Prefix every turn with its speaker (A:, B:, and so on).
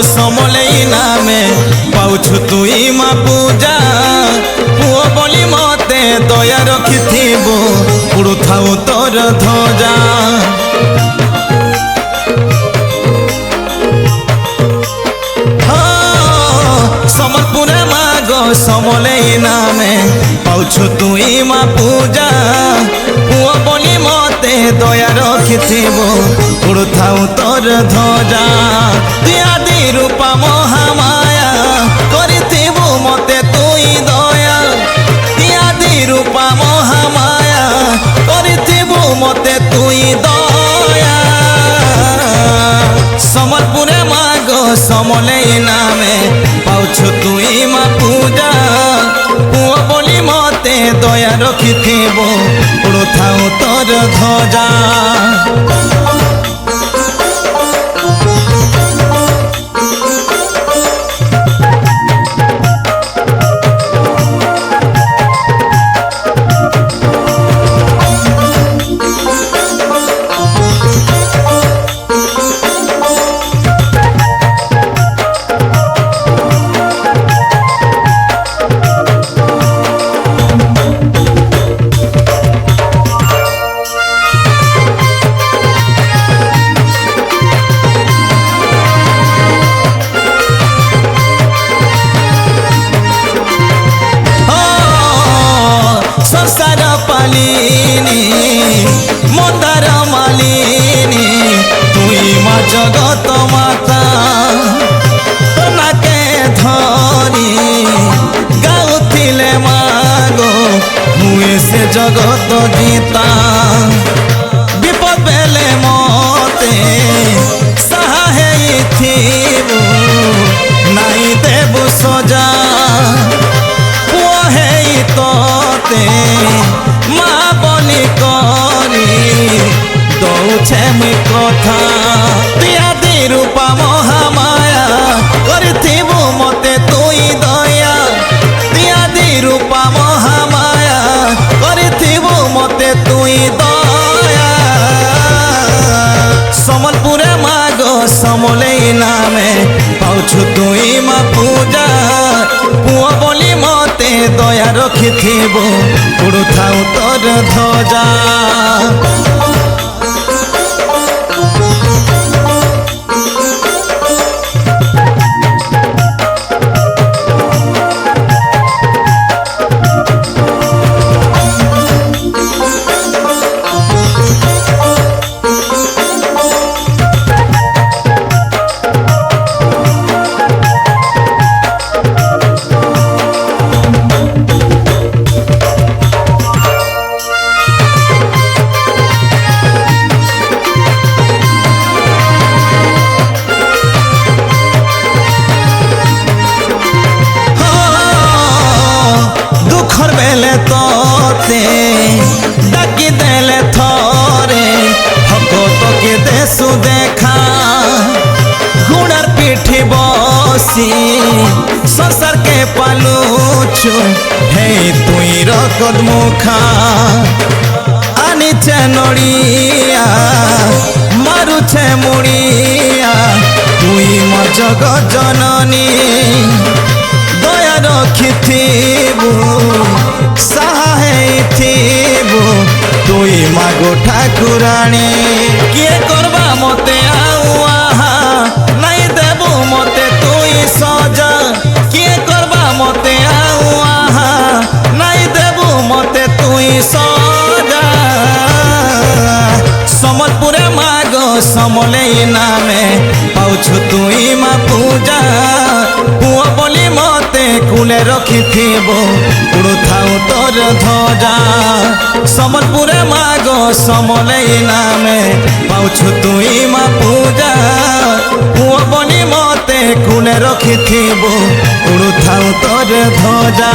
A: समलई नामे पाउछु तुई मा पूजा पुओ बोली मते दया रखिथिबो उड़ुथाउ तोर ध्वजा समलपुर मागो समलई नामे पाउछु तुई मा पूजा पुओ बोली मते दया रखिथिबो उड़ुथाउ तोर ध्वजा रूपा महामाया करिथिबु मते तुई दया इयादी रूपा महामाया करिथिबु मते तुई दया समलपुरे मागो समलई नामे पाउछु तुई मा पूजा पुओ बोली मते दया रखिथिबु उड़ुथाउ तोर ध्वजा संसार पालिनी मंदार मालिनी तुई मा जगत माता नाके धरी गाउथिले मागो मुए से जगत गीता विपद बेले मते सहाय थिबु नाई देबु सजा माँ बोली करी दौछे मुई कथा इयादी रूपा महामाया करिथिबु मते तुई दया इयादी रूपा महामाया करिथिबु मते तुई दया समलपुरे मागो समलई नामे पाउछु तुई मा पूजा पुओ बोली मते दया रखिथिबु उड़ुथाउ तोर ध्वजा बेले तोते डाकी देले थोरे भगत के देसु देखा घोड़ार पीठी बसी संसार के पालुचु हे तुई रकद मुखा आनिछे नड़िया मारुछे मुड़िया तुई मा जगत जननी दया रखिथिबु सहाय थिबु तुई मागो ठाकुराणी किए करबा मते आउ आहा नाई देबु मते तुई सजा किए करबा मते आउ आहा नाई देबु मते तुई सजा समलपुरे मागो समलई नामे पाउछु तुई मा पूजा पुओ बोली मते कुले रखिथिबु उड़ुथाउ तो তোর ধ্বজা সম্বলপুরে মাগ সমলেই নামে পাউছু তুই মা পূজা পুଅ বনি মতে কোণে রখিথিবু উড়ুথাউ তোর ধ্বজা।